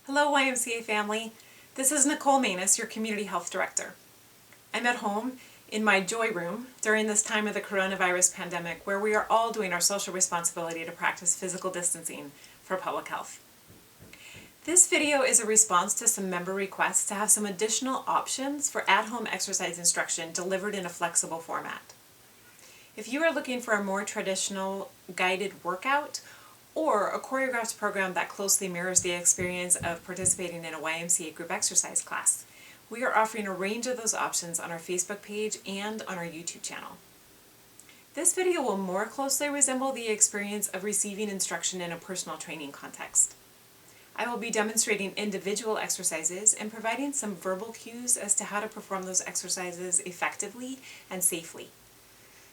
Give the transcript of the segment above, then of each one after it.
Hello YMCA family, this is Nicole Manus, your Community Health Director. I'm at home in my joy room during this time of the coronavirus pandemic where we are all doing our social responsibility to practice physical distancing for public health. This video is a response to some member requests to have some additional options for at-home exercise instruction delivered in a flexible format. If you are looking for a more traditional guided workout or a choreographed program that closely mirrors the experience of participating in a YMCA group exercise class, we are offering a range of those options on our Facebook page and on our YouTube channel. This video will more closely resemble the experience of receiving instruction in a personal training context. I will be demonstrating individual exercises and providing some verbal cues as to how to perform those exercises effectively and safely.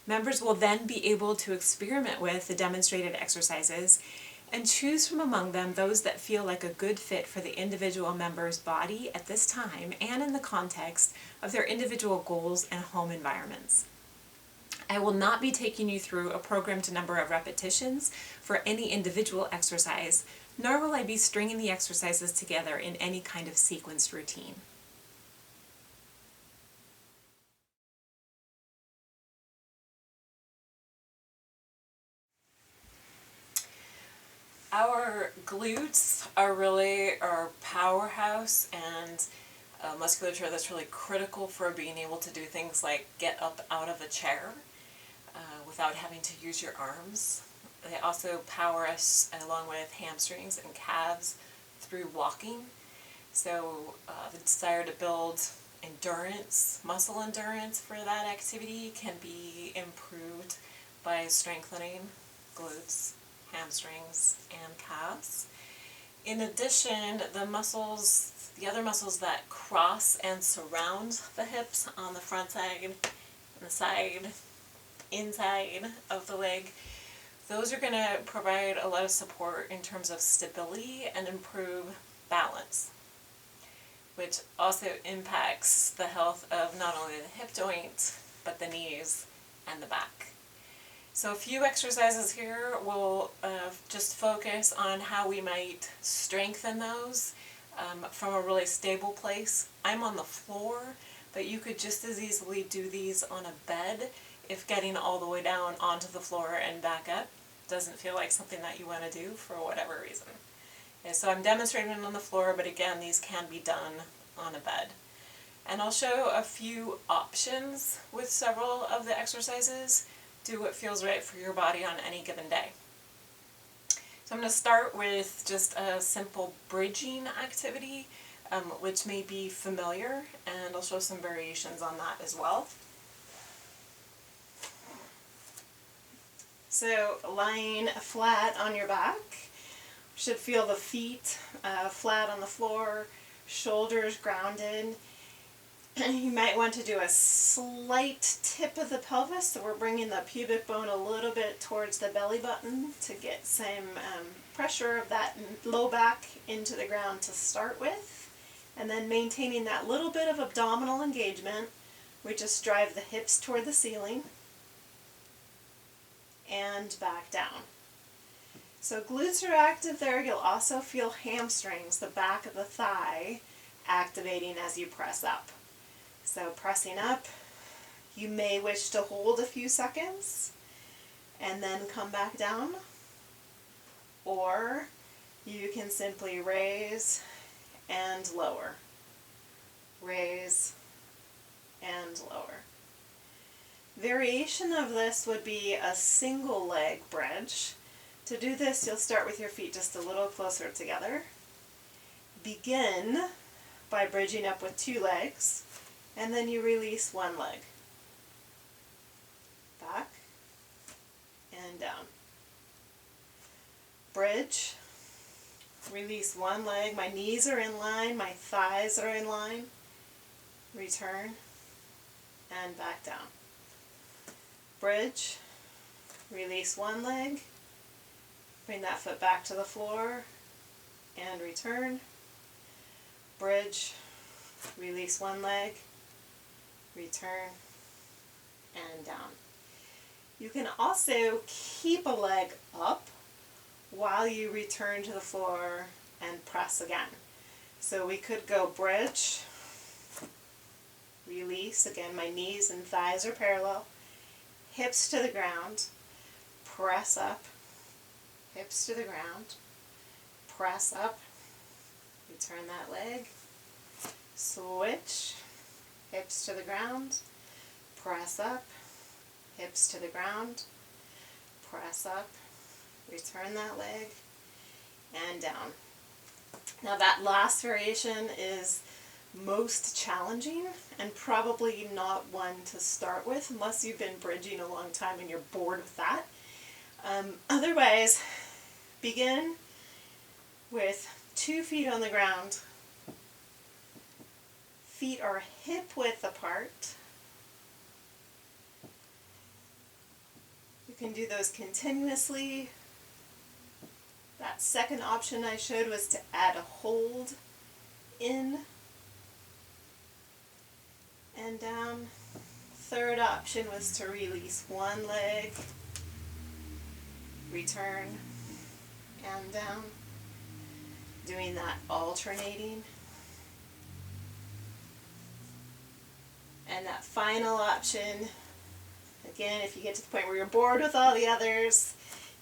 Members will then be able to experiment with the demonstrated exercises and choose from among them those that feel like a good fit for the individual member's body at this time and in the context of their individual goals and home environments. I will not be taking you through a programmed number of repetitions for any individual exercise, nor will I be stringing the exercises together in any kind of sequenced routine. Our glutes are really our powerhouse and musculature that's really critical for being able to do things like get up out of a chair without having to use your arms. They also power us along with hamstrings and calves through walking. So the desire to build endurance, muscle endurance for that activity can be improved by strengthening glutes, hamstrings, and calves. In addition, the other muscles that cross and surround the hips on the front side, and the side, inside of the leg, those are going to provide a lot of support in terms of stability and improve balance, which also impacts the health of not only the hip joint, but the knees and the back. So a few exercises here will just focus on how we might strengthen those from a really stable place. I'm on the floor, but you could just as easily do these on a bed if getting all the way down onto the floor and back up doesn't feel like something that you want to do for whatever reason. Okay, so I'm demonstrating on the floor, but again, these can be done on a bed. And I'll show a few options with several of the exercises. Do what feels right for your body on any given day. So I'm going to start with just a simple bridging activity, which may be familiar, and I'll show some variations on that as well. So lying flat on your back, you should feel the feet flat on the floor, shoulders grounded. You might want to do a slight tip of the pelvis, so we're bringing the pubic bone a little bit towards the belly button to get some pressure of that low back into the ground to start with, and then maintaining that little bit of abdominal engagement. We just drive the hips toward the ceiling and back down. So glutes are active there. You'll also feel hamstrings, the back of the thigh, activating as you press up. So pressing up, you may wish to hold a few seconds and then come back down, or you can simply raise and lower, raise and lower. Variation of this would be a single leg bridge. To do this, you'll start with your feet just a little closer together. Begin by bridging up with two legs, and then you release one leg. Back and down. Bridge. Release one leg. My knees are in line, my thighs are in line. Return and back down. Bridge. Release one leg. Bring that foot back to the floor and return. Bridge. Release one leg. Return and down. You can also keep a leg up while you return to the floor and press again. So we could go bridge, release, again my knees and thighs are parallel, hips to the ground, press up, hips to the ground, press up, return that leg, switch, hips to the ground, press up, hips to the ground, press up, return that leg, and down. Now that last variation is most challenging and probably not one to start with unless you've been bridging a long time and you're bored with that. Otherwise, begin with 2 feet on the ground. Feet are hip width apart. You can do those continuously. That second option I showed was to add a hold in and down. Third option was to release one leg, return and down, doing that alternating. And that final option, again, if you get to the point where you're bored with all the others,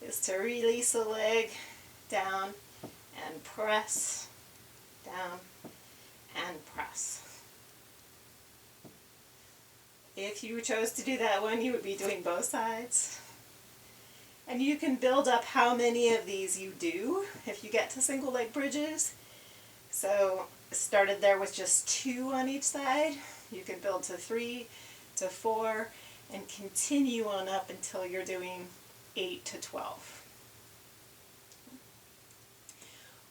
is to release a leg, down, and press, down, and press. If you chose to do that one, you would be doing both sides. And you can build up how many of these you do if you get to single leg bridges. So started there with just 2 on each side. You can build to 3, to 4, and continue on up until you're doing 8 to 12.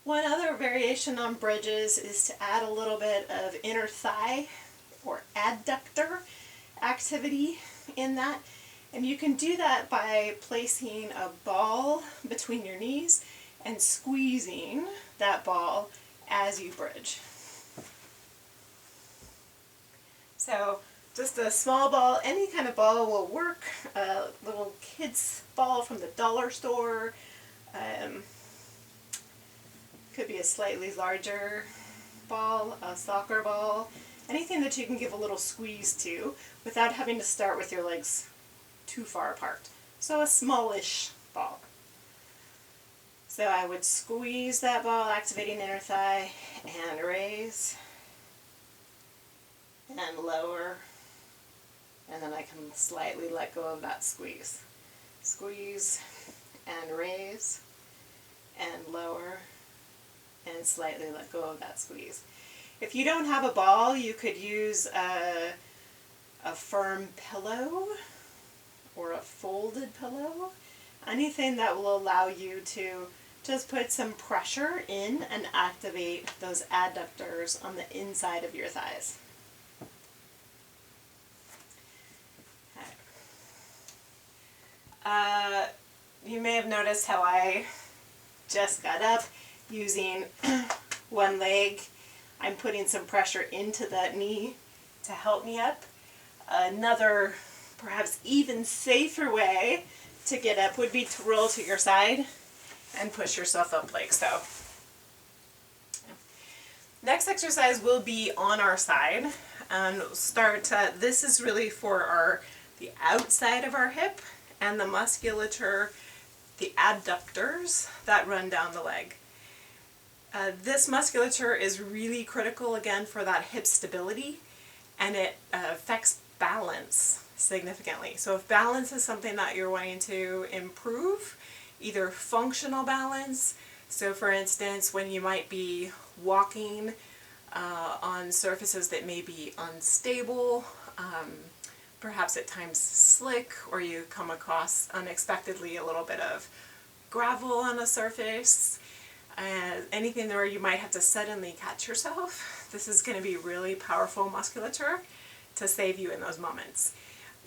One other variation on bridges is to add a little bit of inner thigh or adductor activity in that. And you can do that by placing a ball between your knees and squeezing that ball as you bridge. So just a small ball, any kind of ball will work. A little kid's ball from the dollar store. Could be a slightly larger ball, a soccer ball, anything that you can give a little squeeze to without having to start with your legs too far apart. So a smallish ball. So I would squeeze that ball, activating inner thigh, and raise, and lower, and then I can slightly let go of that squeeze. Squeeze, and raise, and lower, and slightly let go of that squeeze. If you don't have a ball, you could use a firm pillow or a folded pillow. Anything that will allow you to just put some pressure in and activate those adductors on the inside of your thighs. Okay. You may have noticed how I just got up using one leg. I'm putting some pressure into that knee to help me up. Another, perhaps even safer way to get up would be to roll to your side and push yourself up like so. Next exercise will be on our side. We'll start, this is really for the outside of our hip and the musculature, the adductors that run down the leg. This musculature is really critical again for that hip stability, and it affects balance significantly. So if balance is something that you're wanting to improve, either functional balance, so for instance when you might be walking on surfaces that may be unstable, perhaps at times slick, or you come across unexpectedly a little bit of gravel on a surface, anything where you might have to suddenly catch yourself, this is going to be really powerful musculature to save you in those moments.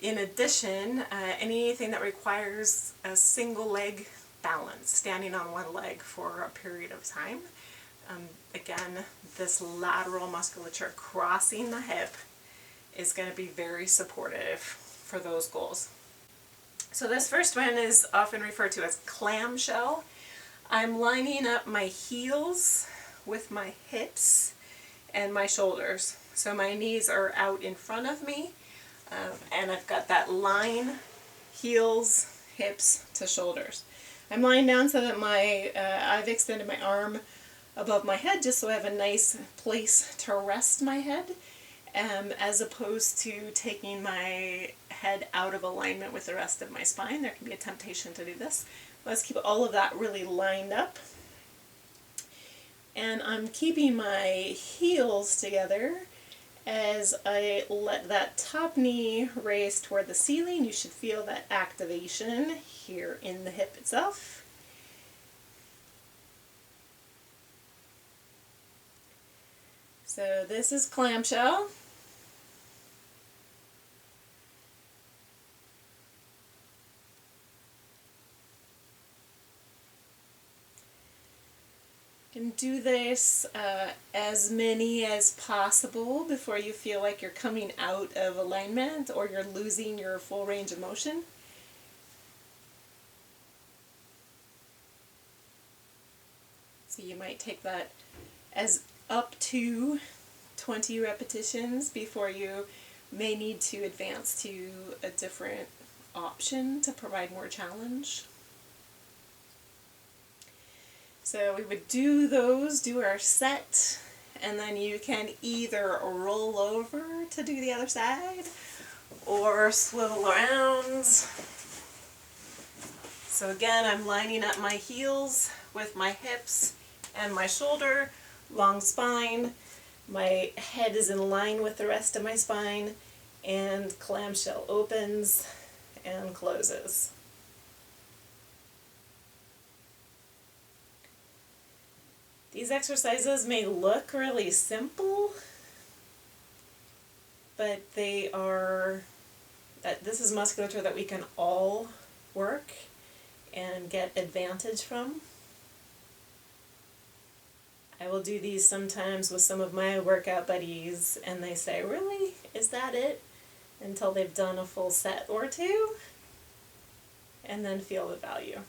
In addition, anything that requires a single leg balance, standing on one leg for a period of time, again, this lateral musculature crossing the hip is going to be very supportive for those goals. So this first one is often referred to as clamshell. I'm lining up my heels with my hips and my shoulders. So my knees are out in front of me, and I've got that line, heels, hips to shoulders. I'm lying down so that I've extended my arm above my head just so I have a nice place to rest my head, as opposed to taking my head out of alignment with the rest of my spine. There can be a temptation to do this. Let's keep all of that really lined up. And I'm keeping my heels together as I let that top knee raise toward the ceiling. You should feel that activation here in the hip itself. So this is clamshell. You can do this as many as possible before you feel like you're coming out of alignment or you're losing your full range of motion. So you might take that as up to 20 repetitions before you may need to advance to a different option to provide more challenge. So we would do our set, and then you can either roll over to do the other side or swivel around. So again, I'm lining up my heels with my hips and my shoulder, long spine. My head is in line with the rest of my spine, and clamshell opens and closes. These exercises may look really simple, but this is musculature that we can all work and get advantage from. I will do these sometimes with some of my workout buddies, and they say, "Really? Is that it?" until they've done a full set or two, and then feel the value.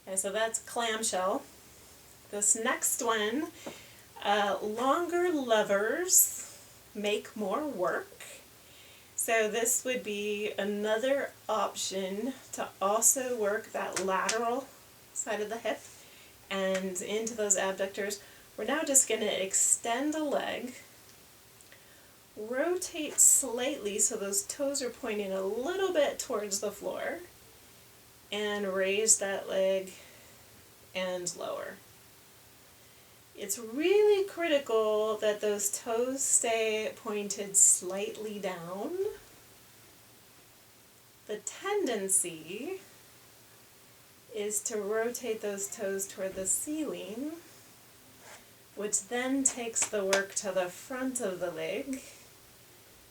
Okay, so that's clamshell. This next one, longer levers make more work. So this would be another option to also work that lateral side of the hip and into those abductors. We're now just going to extend a leg, rotate slightly so those toes are pointing a little bit towards the floor, and raise that leg and lower. It's really critical that those toes stay pointed slightly down. The tendency is to rotate those toes toward the ceiling, which then takes the work to the front of the leg,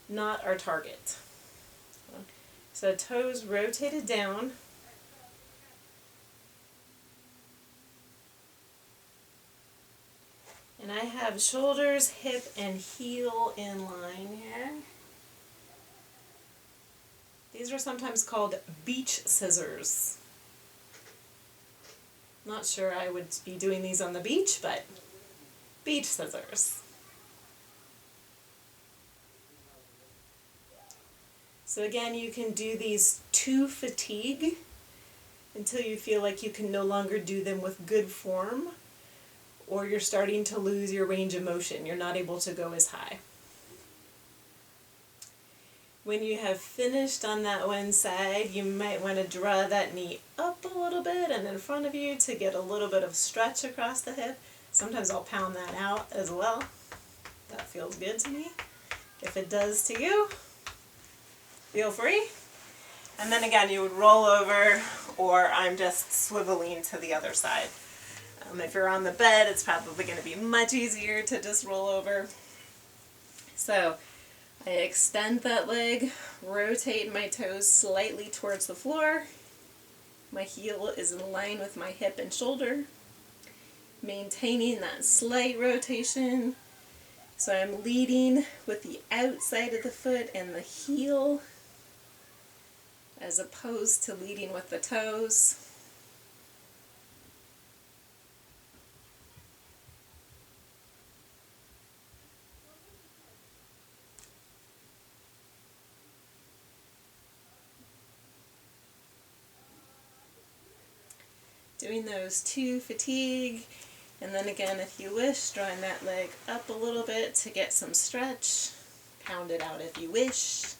not our target. So toes rotated down. And I have shoulders, hip, and heel in line here. These are sometimes called beach scissors. Not sure I would be doing these on the beach, but beach scissors. So again, you can do these to fatigue until you feel like you can no longer do them with good form, or you're starting to lose your range of motion. You're not able to go as high. When you have finished on that one side, you might want to draw that knee up a little bit and in front of you to get a little bit of stretch across the hip. Sometimes I'll pound that out as well. That feels good to me. If it does to you, feel free. And then again, you would roll over, or I'm just swiveling to the other side. If you're on the bed, it's probably going to be much easier to just roll over. So I extend that leg, rotate my toes slightly towards the floor. My heel is in line with my hip and shoulder, maintaining that slight rotation. So I'm leading with the outside of the foot and the heel, as opposed to leading with the toes. Doing those 2 fatigue, and then again, if you wish, drawing that leg up a little bit to get some stretch. Pound it out if you wish.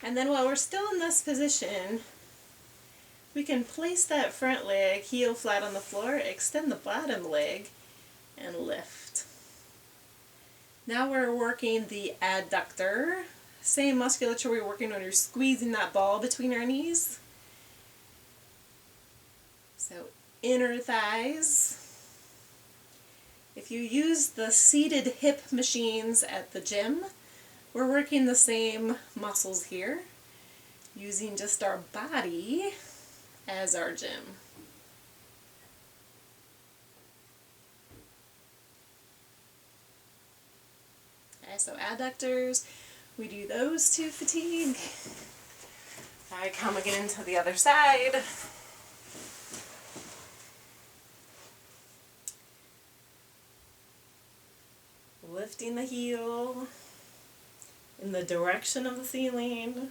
And then while we're still in this position, we can place that front leg heel flat on the floor, extend the bottom leg, and lift. Now we're working the adductor. Same musculature we were working when you're squeezing that ball between our knees. So inner thighs. If you use the seated hip machines at the gym, we're working the same muscles here, using just our body as our gym. Okay, so adductors, we do those 2 fatigue. I come again to the other side. Lifting the heel in the direction of the ceiling.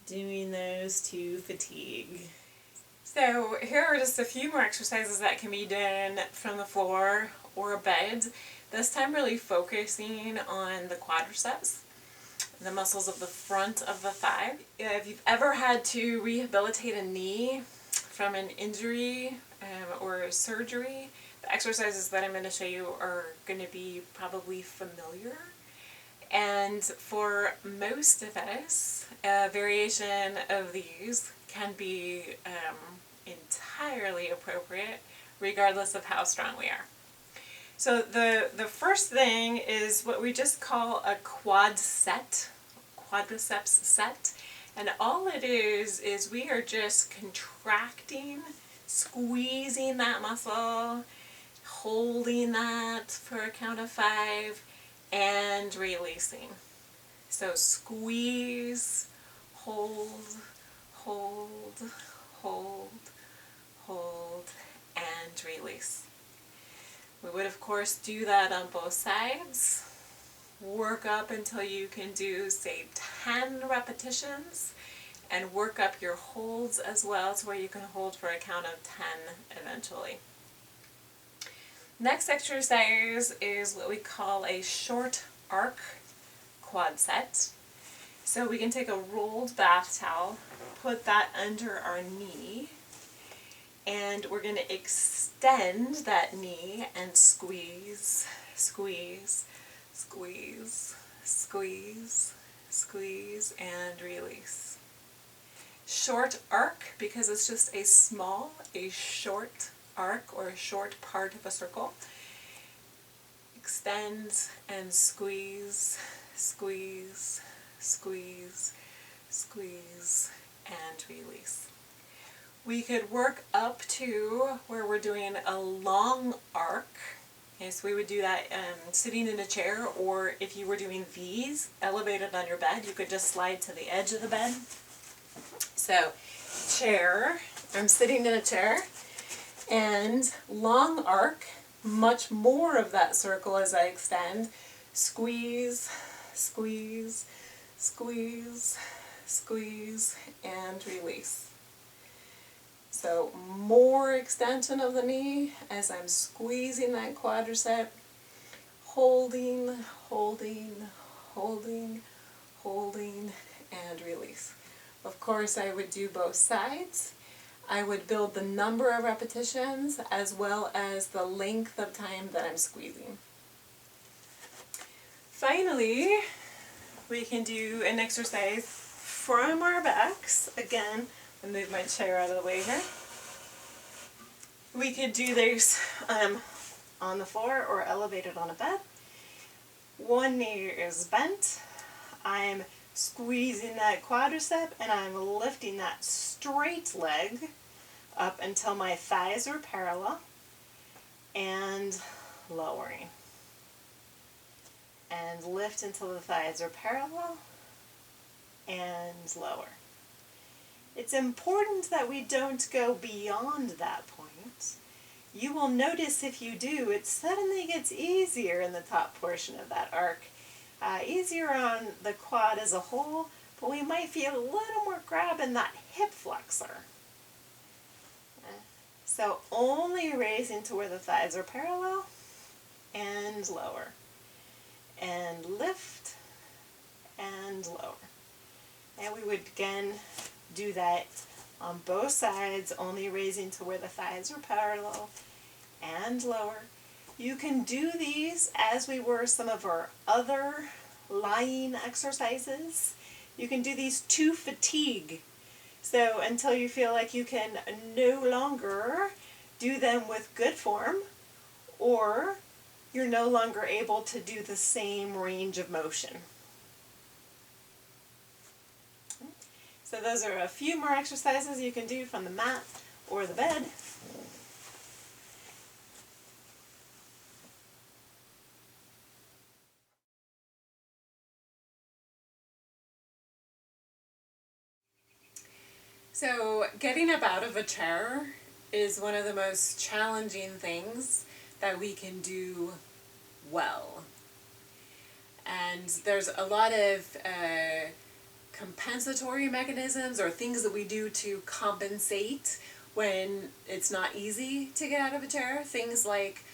Doing those 2 fatigue. So here are just a few more exercises that can be done from the floor or a bed. This time really focusing on the quadriceps, the muscles of the front of the thigh. If you've ever had to rehabilitate a knee from an injury or a surgery, the exercises that I'm going to show you are going to be probably familiar. And for most of us, a variation of these can be entirely appropriate regardless of how strong we are. So the first thing is what we just call a quadriceps set. And all it is we are just contracting, squeezing that muscle, holding that for a count of 5, and releasing. So squeeze, hold, hold, hold, hold, and release. We would of course do that on both sides. Work up until you can do, say, 10 repetitions, and work up your holds as well to where you can hold for a count of 10 eventually. Next exercise is what we call a short arc quad set. So we can take a rolled bath towel, put that under our knee, and we're going to extend that knee and squeeze, squeeze, squeeze, squeeze, squeeze, and release. Short arc, because it's just a short arc or a short part of a circle. Extend and squeeze, squeeze, squeeze, squeeze, and release. We could work up to where we're doing a long arc. Okay, so we would do that sitting in a chair, or if you were doing these elevated on your bed, you could just slide to the edge of the bed. So chair, I'm sitting in a chair, and long arc, much more of that circle as I extend, squeeze, squeeze, squeeze, squeeze, and release. So more extension of the knee as I'm squeezing that quadricep, holding, holding, holding, holding, and release. Of course, I would do both sides. I would build the number of repetitions as well as the length of time that I'm squeezing. Finally, we can do an exercise from our backs. Again, I'll move my chair out of the way here. We could do this on the floor or elevated on a bed. One knee is bent. I'm squeezing that quadricep and I'm lifting that straight leg up until my thighs are parallel and lowering. And lift until the thighs are parallel and lower. It's important that we don't go beyond that point. you will notice if you do, it suddenly gets easier in the top portion of that arc. Easier on the quad as a whole, but we might feel a little more grab in that hip flexor. So only raising to where the thighs are parallel and lower. And lift and lower. And we would again do that on both sides, only raising to where the thighs are parallel and lower. You can do these as we were some of our other lying exercises. You can do these to fatigue. So until you feel like you can no longer do them with good form, or you're no longer able to do the same range of motion. So those are a few more exercises you can do from the mat or the bed. So getting up out of a chair is one of the most challenging things that we can do well. And there's a lot of compensatory mechanisms or things that we do to compensate when it's not easy to get out of a chair. Things like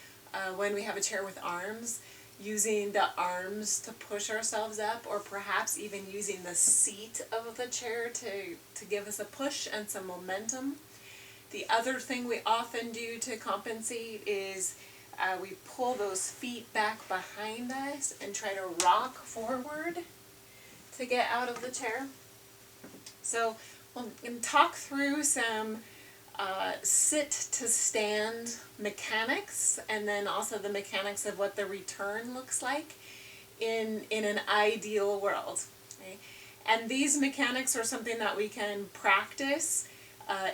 when we have a chair with arms, using the arms to push ourselves up, or perhaps even using the seat of the chair to give us a push and some momentum. The other thing we often do to compensate is we pull those feet back behind us and try to rock forward to get out of the chair. So we'll talk through some sit to stand mechanics, and then also the mechanics of what the return looks like in an ideal world. Okay? And these mechanics are something that we can practice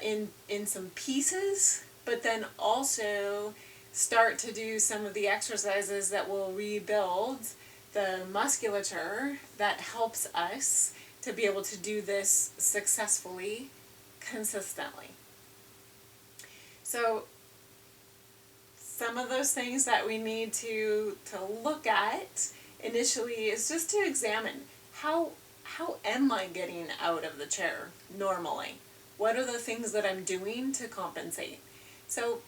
in some pieces, but then also start to do some of the exercises that will rebuild the musculature that helps us to be able to do this successfully, consistently. So some of those things that we need to look at initially is just to examine how am I getting out of the chair normally? What are the things that I'm doing to compensate? So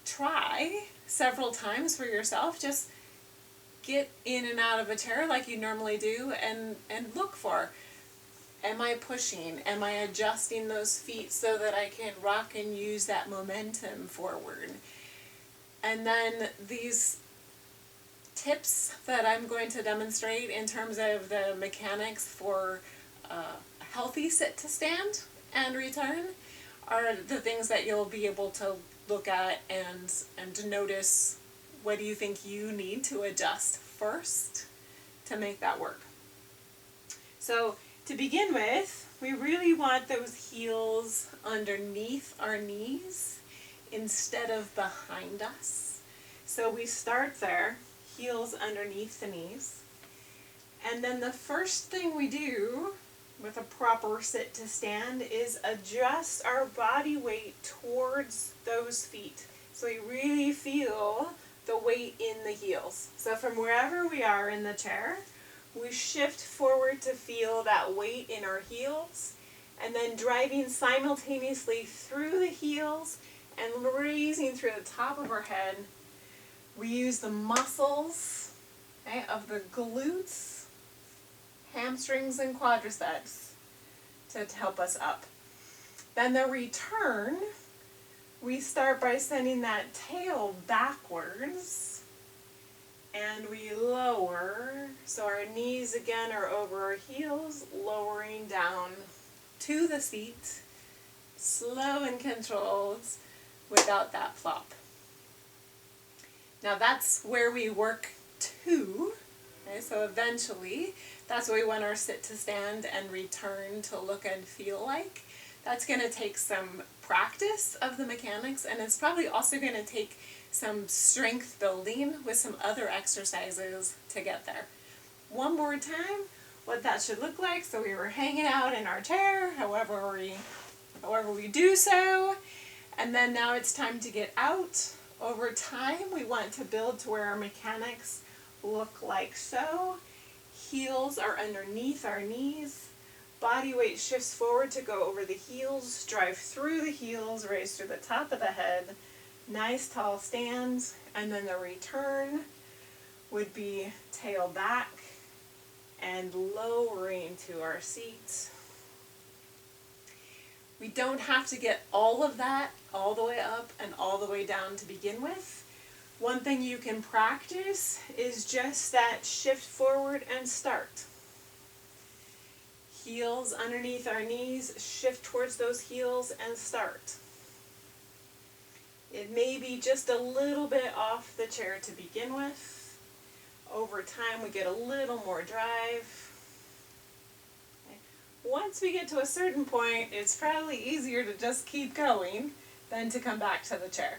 try several times for yourself, just get in and out of a chair like you normally do, and look for, am I pushing? Am I adjusting those feet so that I can rock and use that momentum forward? And then these tips that I'm going to demonstrate in terms of the mechanics for a healthy sit to stand and return are the things that you'll be able to look at and to notice what do you think you need to adjust first to make that work. So to begin with, we really want those heels underneath our knees instead of behind us. So we start there, heels underneath the knees. And then the first thing we do with a proper sit to stand is adjust our body weight towards those feet. So we really feel the weight in the heels. So from wherever we are in the chair, we shift forward to feel that weight in our heels, and then driving simultaneously through the heels and raising through the top of our head. We use the muscles, okay, of the glutes, hamstrings, and quadriceps to help us up. Then the return, we start by sending that tail backwards, and we lower, so our knees again are over our heels, lowering down to the seat, slow and controlled, without that flop. Now that's where we work to, okay, so eventually that's what we want our sit to stand and return to look and feel like. That's going to take some practice of the mechanics, and it's probably also going to take some strength building with some other exercises to get there. One more time, what that should look like. So we were hanging out in our chair, however we do so, And then now it's time to get out. Over time, we want to build to where our mechanics look like so. Heels are underneath our knees. Body weight shifts forward to go over the heels, drive through the heels, raise through the top of the head. Nice tall stands. And then the return would be tail back and lowering to our seat. We don't have to get all of that all the way up and all the way down to begin with. One thing you can practice is just that shift forward and start. Heels underneath our knees, shift towards those heels and start. It may be just a little bit off the chair to begin with. Over time we get a little more drive. Once we get to a certain point, it's probably easier to just keep going than to come back to the chair.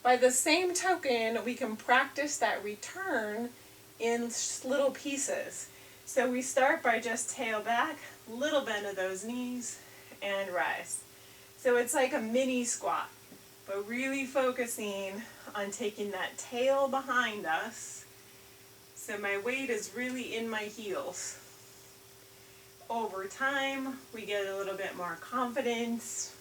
By the same token, we can practice that return in little pieces. So we start by just tail back, little bend of those knees, and rise. So it's like a mini squat, but really focusing on taking that tail behind us. So my weight is really in my heels. Over time, we get a little bit more confidence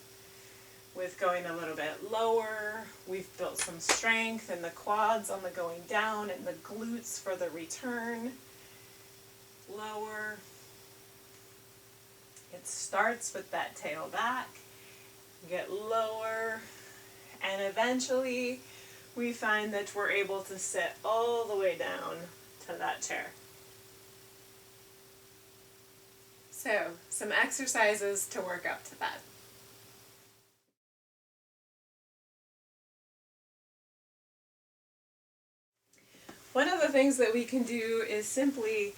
with going a little bit lower. We've built some strength in the quads on the going down and the glutes for the return. Lower. It starts with that tail back, get lower, and eventually we find that we're able to sit all the way down to that chair. So, some exercises to work up to that. One of the things that we can do is simply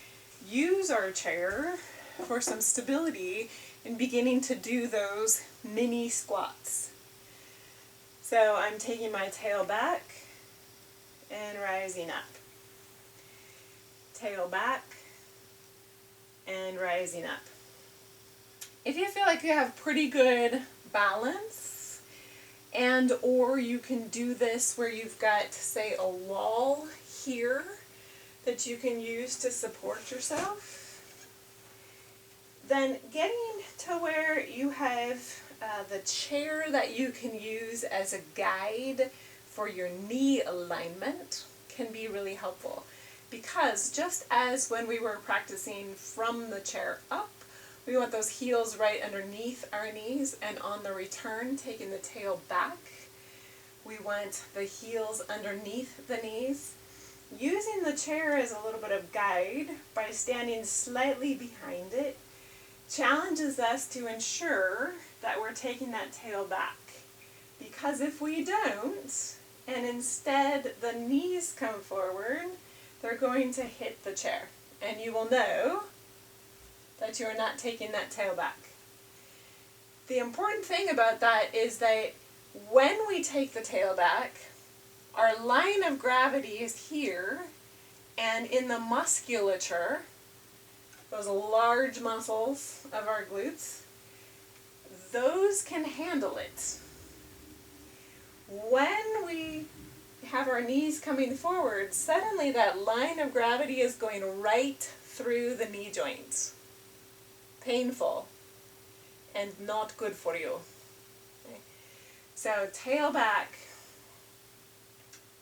use our chair for some stability in beginning to do those mini squats. So I'm taking my tail back and rising up. Tail back and rising up. If you feel like you have pretty good balance, and or you can do this where you've got, say, a wall here that you can use to support yourself, then getting to where you have the chair that you can use as a guide for your knee alignment can be really helpful. Because just as when we were practicing from the chair up, we want those heels right underneath our knees, and on the return, taking the tail back, we want the heels underneath the knees. Using the chair as a little bit of guide by standing slightly behind it challenges us to ensure that we're taking that tail back. Because if we don't, and instead the knees come forward, they're going to hit the chair. And you will know that you are not taking that tail back. The important thing about that is that when we take the tail back, our line of gravity is here, and in the musculature, those large muscles of our glutes, those can handle it. When we have our knees coming forward, suddenly that line of gravity is going right through the knee joints. Painful and not good for you. Okay. So tail back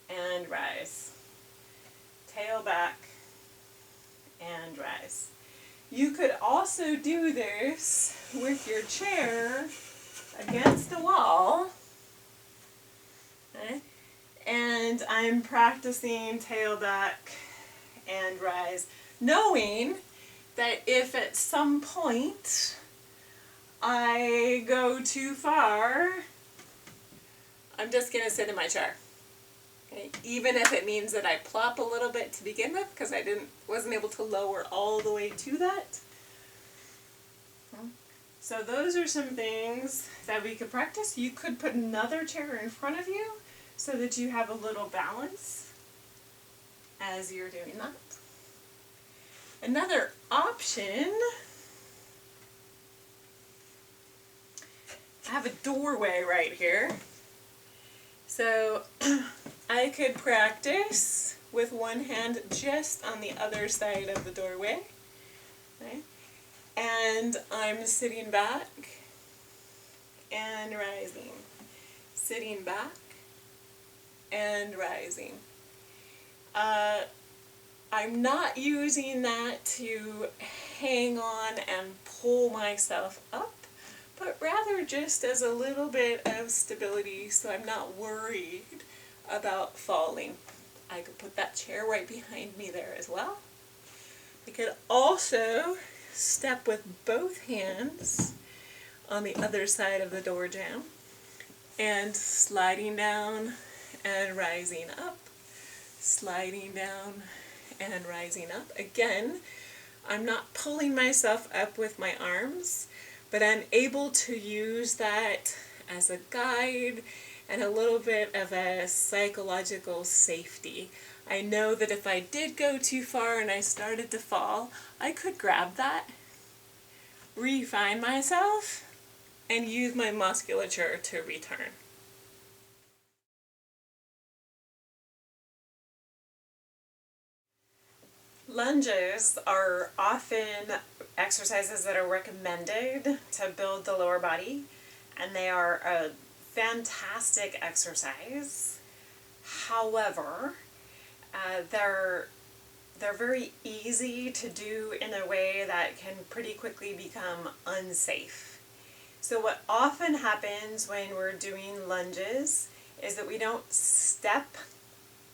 and rise. Tail back and rise. You could also do this with your chair against the wall. Okay. And I'm practicing tail back and rise, knowing that if at some point I go too far, I'm just going to sit in my chair. Okay? Even if it means that I plop a little bit to begin with, because I wasn't able to lower all the way to that. So those are some things that we could practice. You could put another chair in front of you so that you have a little balance as you're doing that. Another option, I have a doorway right here, So I could practice with one hand just on the other side of the doorway. Okay? And I'm sitting back and rising. Sitting back and rising. I'm not using that to hang on and pull myself up, but rather just as a little bit of stability so I'm not worried about falling. I could put that chair right behind me there as well. I could also step with both hands on the other side of the door jamb and sliding down and rising up, sliding down and rising up. Again, I'm not pulling myself up with my arms, but I'm able to use that as a guide and a little bit of a psychological safety. I know that if I did go too far and I started to fall, I could grab that, refine myself, and use my musculature to return. Lunges are often exercises that are recommended to build the lower body, and they are a fantastic exercise. However, they're very easy to do in a way that can pretty quickly become unsafe. So what often happens when we're doing lunges is that we don't step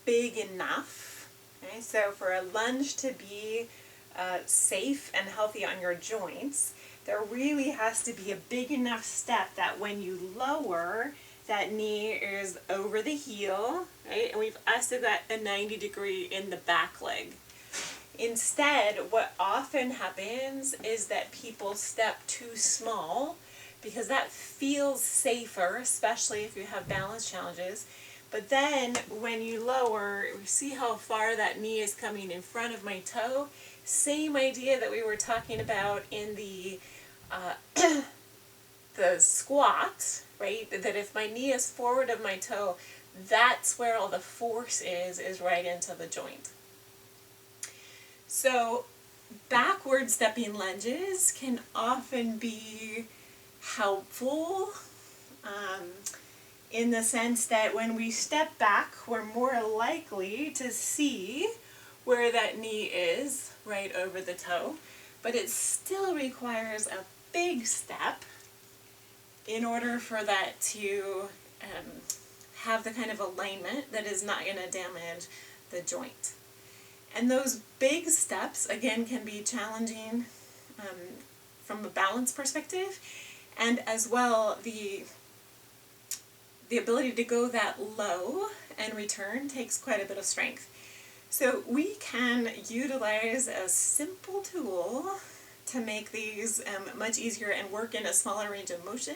big enough. Okay? So for a lunge to be safe and healthy on your joints, there really has to be a big enough step that when you lower, that knee is over the heel, right? And we've also got a 90-degree in the back leg. Instead, what often happens is that people step too small because that feels safer, especially if you have balance challenges. But then when you lower, see how far that knee is coming in front of my toe? Same idea that we were talking about in the squat, right? That if my knee is forward of my toe, that's where all the force is right into the joint. So backward stepping lunges can often be helpful in the sense that when we step back, we're more likely to see where that knee is right over the toe, but it still requires a big step in order for that to have the kind of alignment that is not going to damage the joint. And those big steps, again, can be challenging from a balance perspective, and as well the ability to go that low and return takes quite a bit of strength. So we can utilize a simple tool to make these much easier and work in a smaller range of motion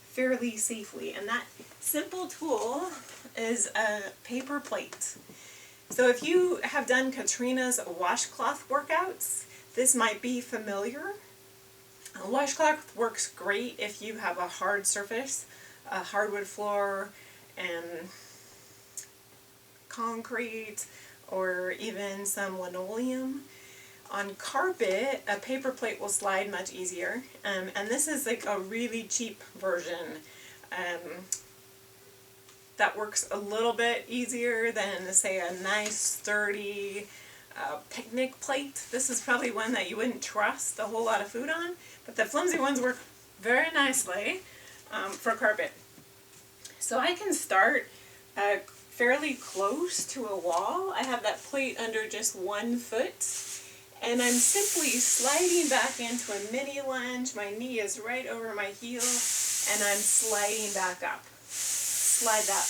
fairly safely. And that simple tool is a paper plate. So if you have done Katrina's washcloth workouts, this might be familiar. A washcloth works great if you have a hard surface, a hardwood floor and concrete, or even some linoleum. On carpet, a paper plate will slide much easier, and this is like a really cheap version that works a little bit easier than, say, a nice sturdy picnic plate. This is probably one that you wouldn't trust a whole lot of food on, but the flimsy ones work very nicely for carpet. So I can start fairly close to a wall. I have that plate under just 1 foot, and I'm simply sliding back into a mini lunge. My knee is right over my heel, and I'm sliding back up. Slide that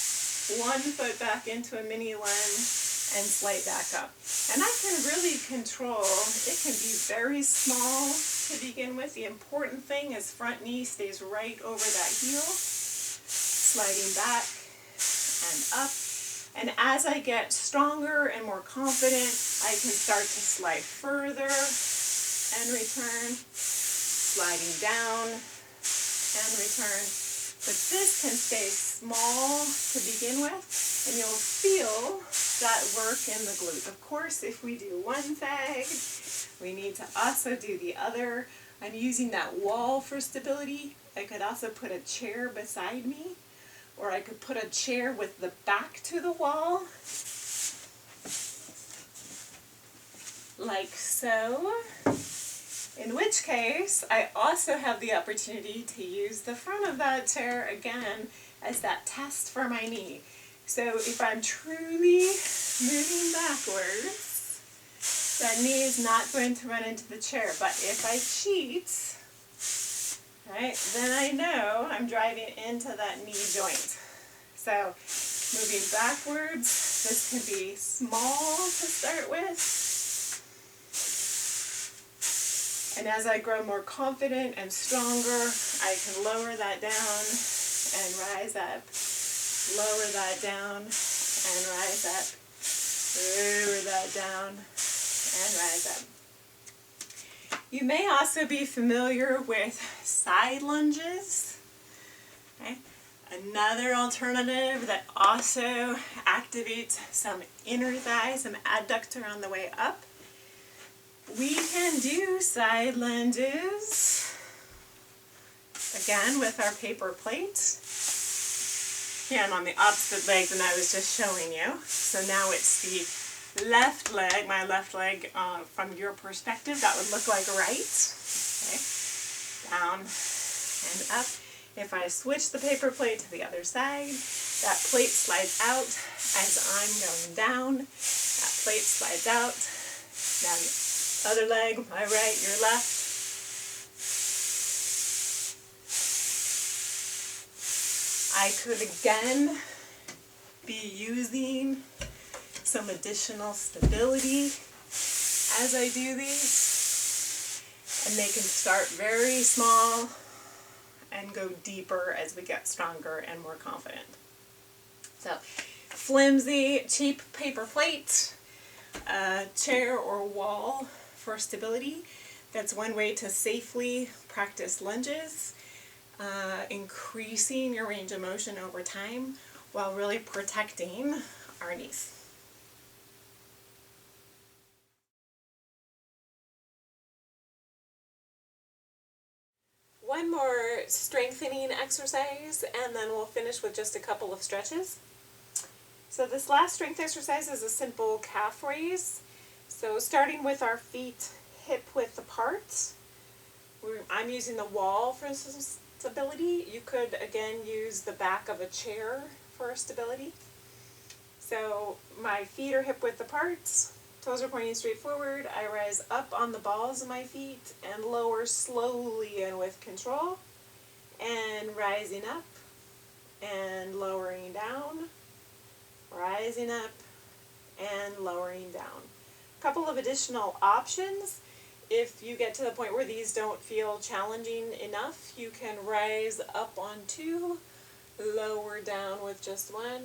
1 foot back into a mini lunge and slide back up. And I can really control, it can be very small to begin with. The important thing is front knee stays right over that heel. Sliding back and up. And as I get stronger and more confident, I can start to slide further and return, sliding down and return. But this can stay small to begin with, and you'll feel that work in the glute. Of course, if we do one side, we need to also do the other. I'm using that wall for stability. I could also put a chair beside me, or I could put a chair with the back to the wall, like so. In which case, I also have the opportunity to use the front of that chair again as that test for my knee. So if I'm truly moving backwards, that knee is not going to run into the chair. But if I cheat, right, then I know I'm driving into that knee joint. So moving backwards, this can be small to start with. And as I grow more confident and stronger, I can lower that down and rise up, lower that down and rise up, lower that down and rise up. You may also be familiar with side lunges. Okay? Another alternative that also activates some inner thigh, some adductor on the way up. We can do side lunges, again with our paper plate, and on the opposite leg than I was just showing you. So now it's the left leg, my left leg from your perspective, that would look like right. Okay. Down and up. If I switch the paper plate to the other side, that plate slides out as I'm going down. That plate slides out. Now the other leg, my right, your left. I could again be using some additional stability as I do these, and they can start very small and go deeper as we get stronger and more confident. So, flimsy, cheap paper plate, chair or wall for stability. That's one way to safely practice lunges, increasing your range of motion over time while really protecting our knees. One more strengthening exercise, and then we'll finish with just a couple of stretches. So this last strength exercise is a simple calf raise. So starting with our feet hip width apart, I'm using the wall for stability. You could again use the back of a chair for stability. So my feet are hip width apart, toes are pointing straight forward. I rise up on the balls of my feet and lower slowly and with control, and rising up and lowering down, rising up and lowering down. A couple of additional options. If you get to the point where these don't feel challenging enough, you can rise up on two, lower down with just one,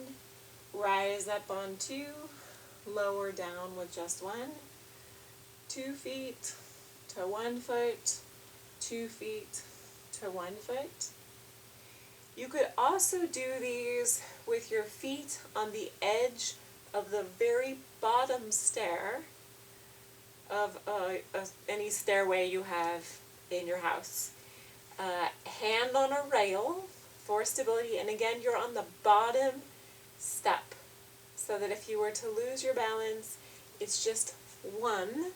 rise up on two, lower down with just one, 2 feet to 1 foot, 2 feet to 1 foot. You could also do these with your feet on the edge of the very bottom stair of any stairway you have in your house. Hand on a rail for stability, and again you're on the bottom step, so that if you were to lose your balance, it's just one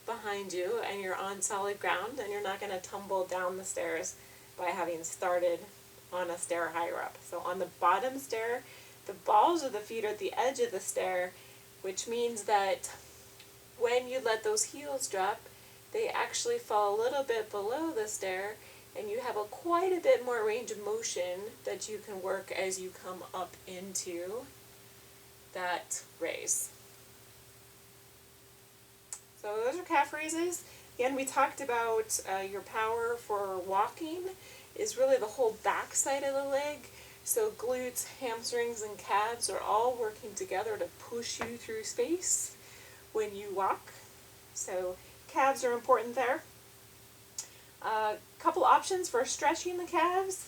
behind you and you're on solid ground, and you're not going to tumble down the stairs by having started on a stair higher up. So on the bottom stair, the balls of the feet are at the edge of the stair, which means that when you let those heels drop, they actually fall a little bit below the stair, and you have quite a bit more range of motion that you can work as you come up into that raise. So those are calf raises. Again, we talked about your power for walking is really the whole back side of the leg. So glutes, hamstrings, and calves are all working together to push you through space when you walk. So calves are important there. Couple options for stretching the calves.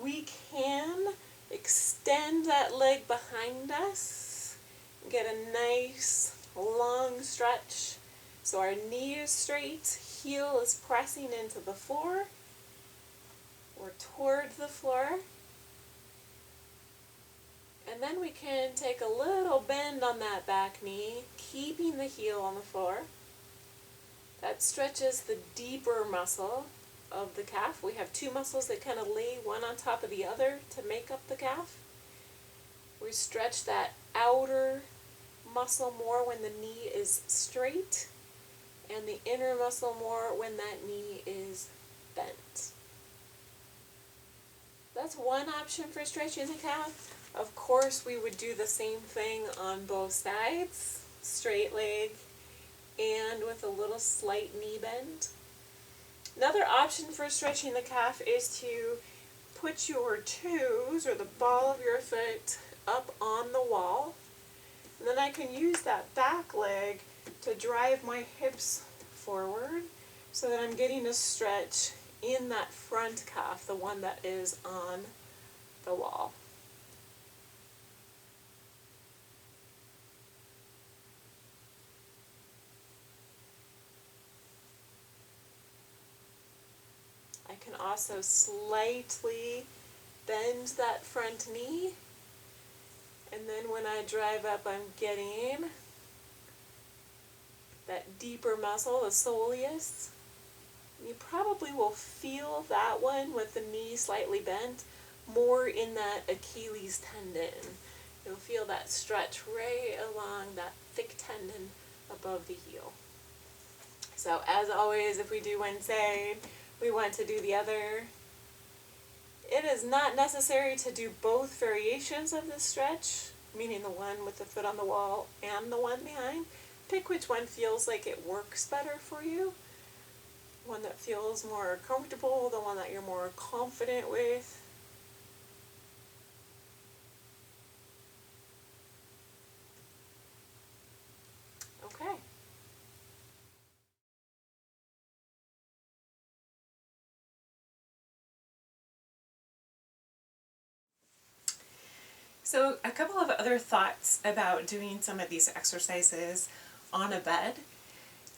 We can Extend that leg behind us. Get a nice long stretch. So our knee is straight, heel is pressing into the floor or toward the floor. And then we can take a little bend on that back knee, keeping the heel on the floor. That stretches the deeper muscle of the calf. We have two muscles that kind of lay one on top of the other to make up the calf. We stretch that outer muscle more when the knee is straight, and the inner muscle more when that knee is bent. That's one option for stretching the calf. Of course, we would do the same thing on both sides, straight leg and with a little slight knee bend. Another option for stretching the calf is to put your toes or the ball of your foot up on the wall. And then I can use that back leg to drive my hips forward so that I'm getting a stretch in that front calf, the one that is on the wall. I can also slightly bend that front knee, and then when I drive up, I'm getting that deeper muscle, the soleus. You probably will feel that one with the knee slightly bent more in that Achilles tendon. You'll feel that stretch right along that thick tendon above the heel. So as always, if we do one side, we want to do the other. It is not necessary to do both variations of this stretch, meaning the one with the foot on the wall and the one behind. Pick which one feels like it works better for you. One that feels more comfortable, the one that you're more confident with. Okay. So a couple of other thoughts about doing some of these exercises on a bed.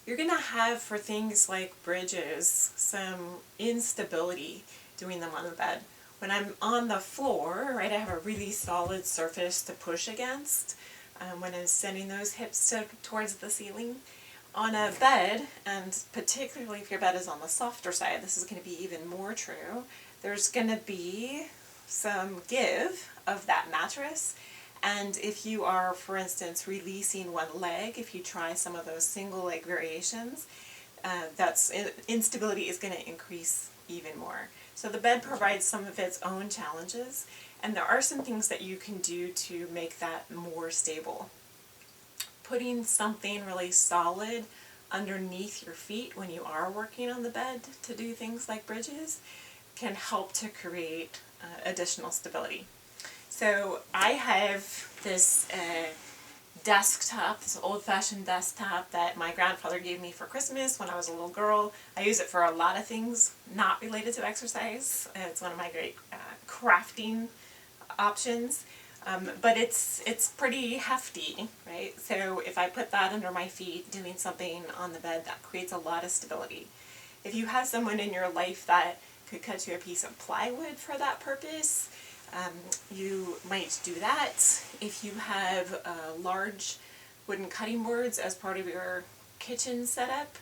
You're going to have, for things like bridges, some instability doing them on the bed. When I'm on the floor, right, I have a really solid surface to push against when I'm sending those hips towards the ceiling. On a bed, and particularly if your bed is on the softer side, this is going to be even more true, there's going to be some give of that mattress. And if you are, for instance, releasing one leg, if you try some of those single leg variations, instability is going to increase even more. So the bed provides some of its own challenges, and there are some things that you can do to make that more stable. Putting something really solid underneath your feet when you are working on the bed to do things like bridges can help to create additional stability. So I have this desktop, this old-fashioned desktop that my grandfather gave me for Christmas when I was a little girl. I use it for a lot of things not related to exercise. It's one of my great crafting options. But it's pretty hefty, right? So if I put that under my feet doing something on the bed, that creates a lot of stability. If you have someone in your life that could cut you a piece of plywood for that purpose, you might do that. If you have large wooden cutting boards as part of your kitchen setup,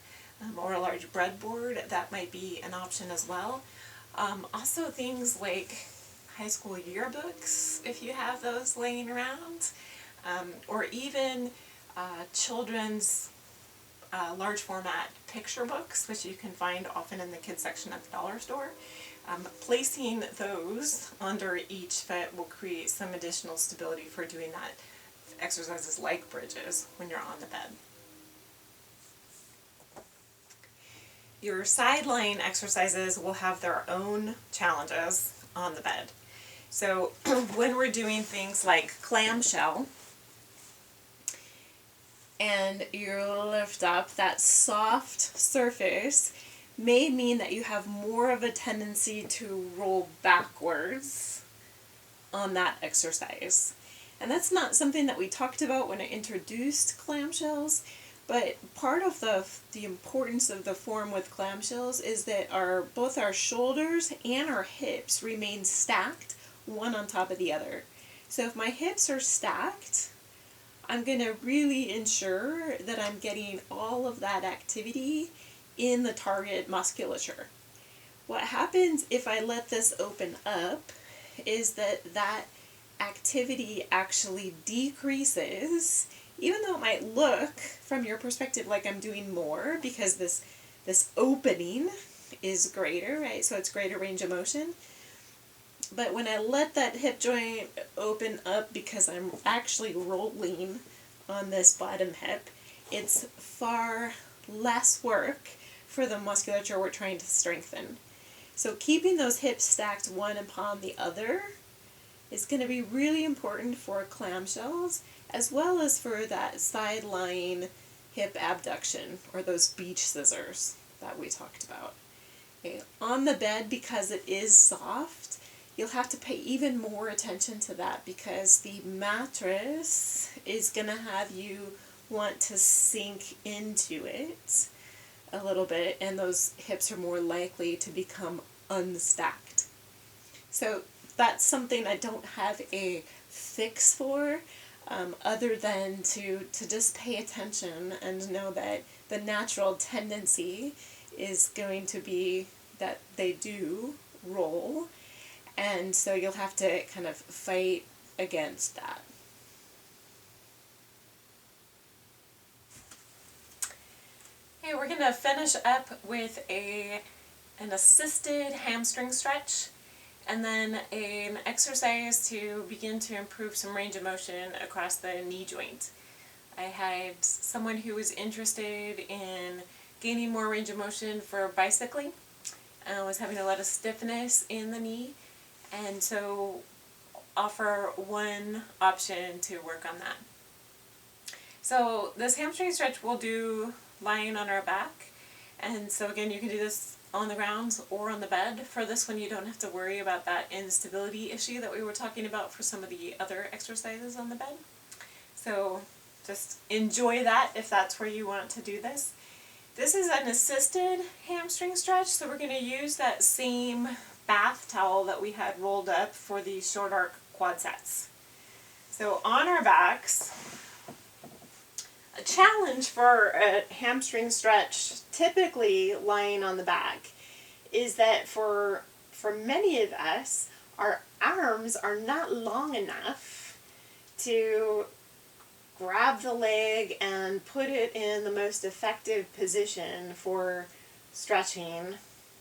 or a large breadboard, that might be an option as well. Also things like high school yearbooks, if you have those laying around, or even children's large format picture books, which you can find often in the kids section at the dollar store. Placing those under each foot will create some additional stability for doing that exercises like bridges when you're on the bed. Your side lying exercises will have their own challenges on the bed. So when we're doing things like clamshell, and you lift up, that soft surface may mean that you have more of a tendency to roll backwards on that exercise. And that's not something that we talked about when I introduced clamshells, but part of the importance of the form with clamshells is that both our shoulders and our hips remain stacked, one on top of the other. So if my hips are stacked, I'm going to really ensure that I'm getting all of that activity in the target musculature. What happens if I let this open up is that activity actually decreases, even though it might look from your perspective like I'm doing more because this opening is greater, right? So it's greater range of motion. But when I let that hip joint open up because I'm actually rolling on this bottom hip, it's far less work for the musculature we're trying to strengthen. So keeping those hips stacked one upon the other is going to be really important for clamshells, as well as for that side-lying hip abduction, or those beach scissors that we talked about. Okay. On the bed, because it is soft, you'll have to pay even more attention to that because the mattress is going to have you want to sink into it a little bit, and those hips are more likely to become unstacked. So that's something I don't have a fix for, other than to just pay attention and know that the natural tendency is going to be that they do roll, and so you'll have to kind of fight against that. Okay, we're going to finish up with an assisted hamstring stretch, and then an exercise to begin to improve some range of motion across the knee joint. I had someone who was interested in gaining more range of motion for bicycling, was having a lot of stiffness in the knee, and so offer one option to work on that. So this hamstring stretch we'll do lying on our back, and so again you can do this on the ground or on the bed. For this one you don't have to worry about that instability issue that we were talking about for some of the other exercises on the bed. So just enjoy that if that's where you want to do this. This is an assisted hamstring stretch, so we're going to use that same bath towel that we had rolled up for the short arc quad sets. So on our backs, a challenge for a hamstring stretch, typically lying on the back, is that for many of us, our arms are not long enough to grab the leg and put it in the most effective position for stretching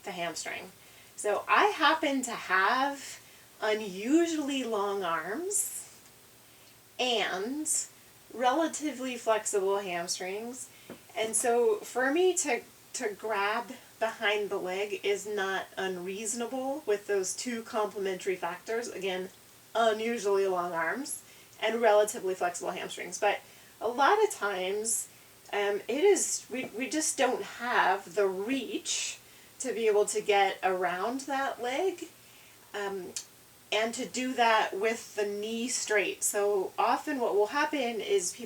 the hamstring. So I happen to have unusually long arms and relatively flexible hamstrings, and so for me to grab behind the leg is not unreasonable with those two complementary factors. Again, unusually long arms and relatively flexible hamstrings. But a lot of times we just don't have the reach to be able to get around that leg, and to do that with the knee straight. So often what will happen is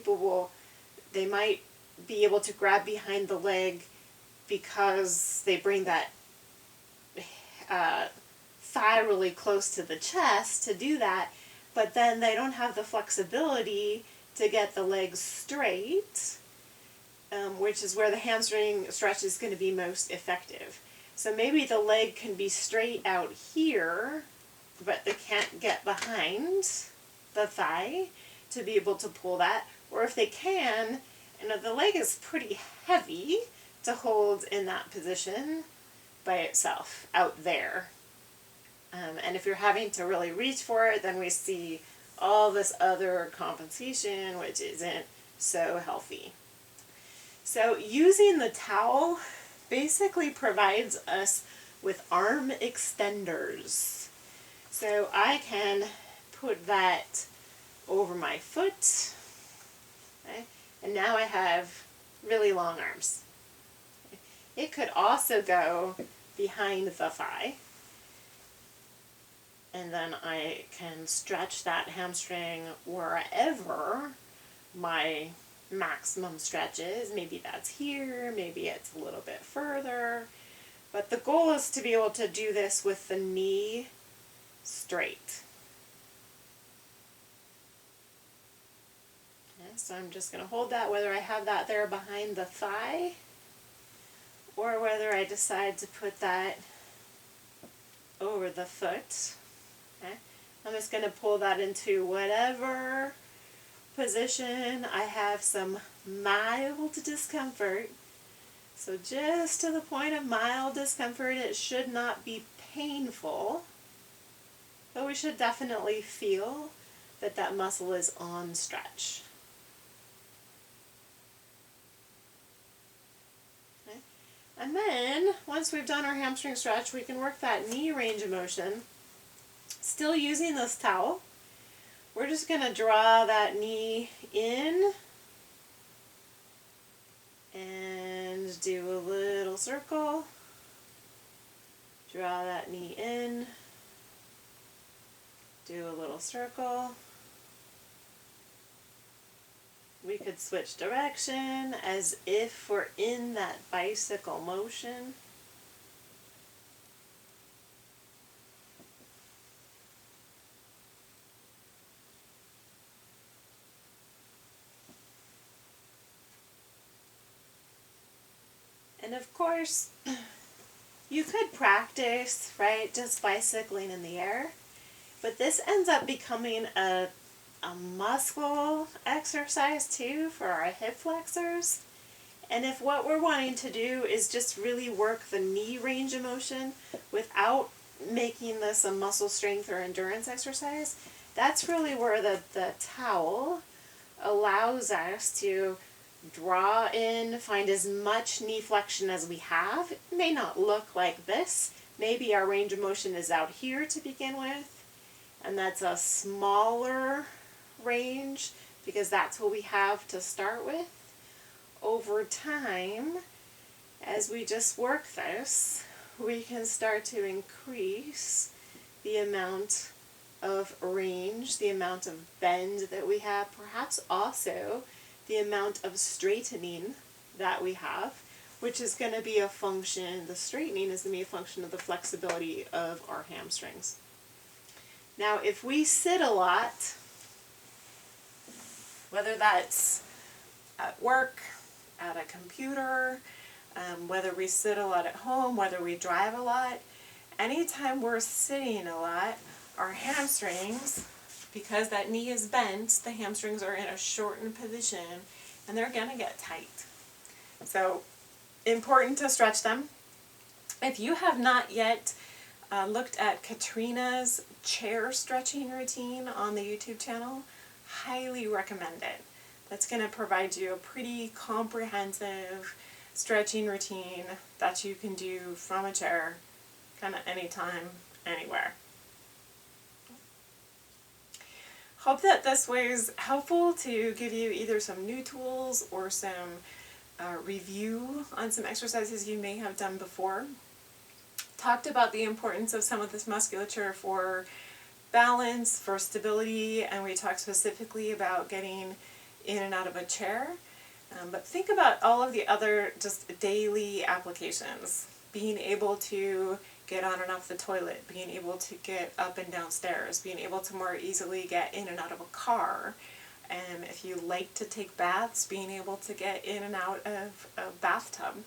they might be able to grab behind the leg because they bring that thigh really close to the chest to do that, but then they don't have the flexibility to get the legs straight, which is where the hamstring stretch is going to be most effective. So maybe the leg can be straight out here, but they can't get behind the thigh to be able to pull that. Or if they can, the leg is pretty heavy to hold in that position by itself out there. And if you're having to really reach for it, then we see all this other compensation, which isn't so healthy. So using the towel basically provides us with arm extenders. So I can put that over my foot, okay, and now I have really long arms. It could also go behind the thigh. and then I can stretch that hamstring wherever my maximum stretch is. Maybe that's here, maybe it's a little bit further, but the goal is to be able to do this with the knee straight. Okay, so I'm just going to hold that, whether I have that there behind the thigh or whether I decide to put that over the foot. Okay, I'm just going to pull that into whatever position I have some mild discomfort. So just to the point of mild discomfort, it should not be painful, but we should definitely feel that that muscle is on stretch. Okay. And then, once we've done our hamstring stretch, we can work that knee range of motion. Still using this towel, we're just going to draw that knee in and do a little circle. Draw that knee in, do a little circle. We could switch direction as if we're in that bicycle motion. And of course, you could practice, right, just bicycling in the air, but this ends up becoming a muscle exercise too for our hip flexors. And if what we're wanting to do is just really work the knee range of motion without making this a muscle strength or endurance exercise, that's really where the towel allows us to draw in, find as much knee flexion as we have. It may not look like this. Maybe our range of motion is out here to begin with, and that's a smaller range because that's what we have to start with. Over time, as we just work this, we can start to increase the amount of range, the amount of bend that we have, perhaps also the amount of straightening that we have, which is going to be a function, the straightening is going to be a function of the flexibility of our hamstrings. Now, if we sit a lot, whether that's at work, at a computer, whether we sit a lot at home, whether we drive a lot, anytime we're sitting a lot, our hamstrings, because that knee is bent, the hamstrings are in a shortened position and they're going to get tight. So, important to stretch them. If you have not yet looked at Katrina's chair stretching routine on the YouTube channel, highly recommend it. That's going to provide you a pretty comprehensive stretching routine that you can do from a chair, kind of anytime, anywhere. Hope that this was helpful to give you either some new tools or some review on some exercises you may have done before. Talked about the importance of some of this musculature for balance, for stability, and we talked specifically about getting in and out of a chair. But think about all of the other just daily applications. Being able to get on and off the toilet, being able to get up and down stairs, being able to more easily get in and out of a car. And if you like to take baths, being able to get in and out of a bathtub.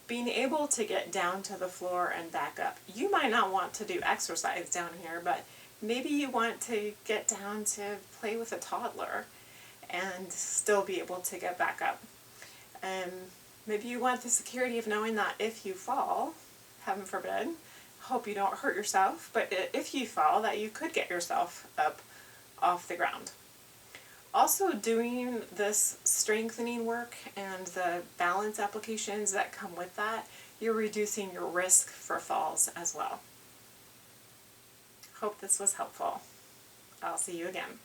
Being able to get down to the floor and back up. You might not want to do exercise down here, but maybe you want to get down to play with a toddler and still be able to get back up. Maybe you want the security of knowing that if you fall, heaven forbid, hope you don't hurt yourself, but if you fall, that you could get yourself up off the ground. Also, doing this strengthening work and the balance applications that come with that, you're reducing your risk for falls as well. Hope this was helpful. I'll see you again.